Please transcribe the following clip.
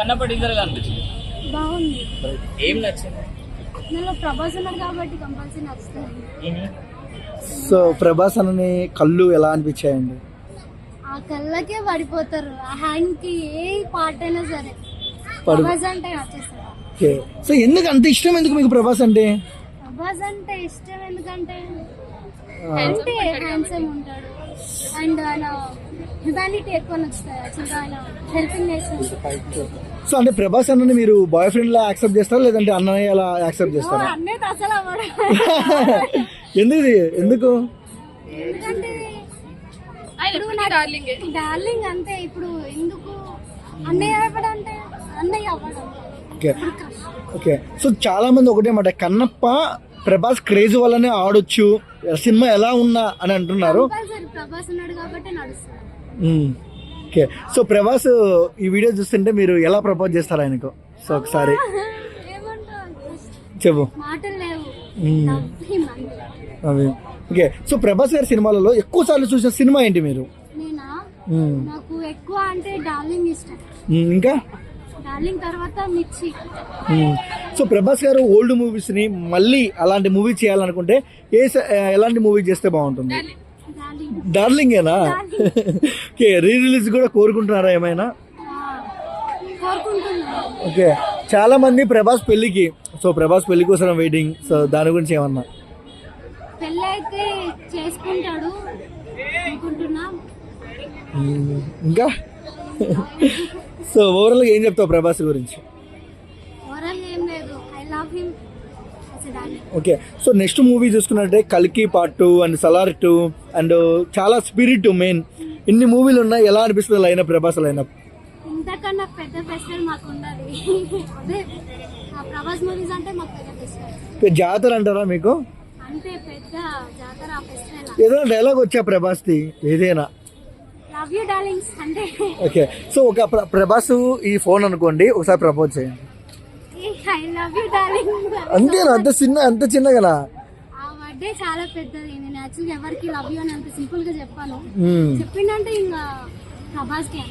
Kannappa teaser గా అనిపించింది. బాగుంది. ఏం నచ్చింది? ఇందులో ప్రభాస్ ఉన్నాడు కాబట్టి కంపల్సరీ నచ్చుతుంది. సో ప్రభాస్ అన్నని కళ్ళు ఎలా అనిపించాయండి? ఆ కళ్ళకే పడిపోతారు. ఆ హ్యాండ్ కి ఏ పార్ట్ అయినా సరే ప్రభాస్ అంటే నచ్చేస్తారు. ఓకే, సో ఎందుకు అంత ఇష్టం ఎందుకు మీకు ప్రభాస్ అంటే? ప్రభాస్ అంటే ఇష్టం ఎందుకంటే అంటే హ్యాండ్సమ్ ఉంటాడు అండ్ ఆయన హ్యుమానిటీ ఎక్కువ నచ్చుతాయి. యాక్చువల్గా ఆయన హెల్పింగ్ నేచర్. సో అంటే ప్రభాస్ అన్నని మీరు బాయ్ ఫ్రెండ్ లా యాక్సెప్ట్ చేస్తారా లేదంటే అన్నయ్య అలా యాక్సెప్ట్ చేస్తారా? అన్నయ్య అసలు అవ్వడం. ఎందుకు? ఎందుకంటే డార్లింగ్ అంతే. ఇప్పుడు ఎందుకు అన్నయ్య అవ్వడం అంటే అన్నయ్య అవ్వడం. ఓకే ఓకే, సో చాలా మంది ఒకటే మాట, కన్నప్ప ప్రభాస్ క్రేజ్ వల్లనే ఆడొచ్చు, సినిమా ఎలా ఉన్నా అని అంటున్నారు. ప్రభాస్ ఉన్నాడు కాబట్టి నడుస్తుంది. ఓకే, సో ప్రభాస్ ఈ వీడియో చూస్తుంటే మీరు ఎలా ప్రపోజ్ చేస్తారు ఆయనకు? సో ఒకసారి చెప్పు. మాటలు లేవు. అవి ఓకే, సో ప్రభాస్ గారి సినిమాలలో ఎక్కువ సార్లు చూసిన సినిమా ఏంటి మీరు? నేనా? నాకు ఎక్కువ అంటే డార్లింగ్ ఇష్టం. ఇంకా డార్లింగ్ తర్వాత మిర్చి. సో ప్రభాస్ గారు ఓల్డ్ మూవీస్ ని మళ్ళీ అలాంటి మూవీ చేయాలనుకుంటే ఎలాంటి మూవీ చేస్తే బాగుంటుంది? డార్లింగేనా? ఓకే, రీ రిలీజ్ కూడా కోరుకుంటున్నారా ఏమైనా? ఓకే, చాలా మంది ప్రభాస్ పెళ్లికి, సో ప్రభాస్ పెళ్లి కోసం వెయిటింగ్, సో దాని గురించి ఏమన్నా? పెళ్ళి అయితే చేసుకుంటాడు అనుకుంటున్నా. ఇంకా సో ఓవరాల్ గా ఏం చెప్తావు ప్రభాస్ గురించి? ఓవరాల్ ఏం లేదు, I love him. Okay, so next movie చూసుకున్నట్టే కల్కి పార్ట్ 2 అండ్ సలార్ 2 అండ్ చాలా స్పిరిట్ మెయిన్, ఇన్ని మూవీలు ఉన్నాయి. ఎలా అనిపిస్తుంది లైనప్, ప్రభాస్ లైనప్? ఇంతకన్నా పెద్ద ఫెస్టివల్ మాకు ఉండదు. అదే ప్రభాస్ మూవీస్ అంటే మాకు పెద్ద ఫెస్టివల్. జాతర అంటారా మీకు? అంతే పెద్ద జాతర ఫెస్టివల్. ఏదైనా డైలాగ్ వచ్చా ప్రభాస్ది ఏదైనా? లవ్ యూ డార్లింగ్స్ అంటే. ఓకే, సో ఒక ప్రభాస్ ఈ ఫోన్ అనుకోండి, ఒకసారి ప్రపోజ్ చేయండి. I love you darling. అంతేనా? అంత చిన్నగా? ఆ బర్త్డే చాలా పెద్దది. నేను యాక్చువల్గా ఎవరికి లవ్ యూ అని అంత సింపుల్ గా చెప్పాను. చెప్పిందంటే ఇంకా ప్రభాస్ కి.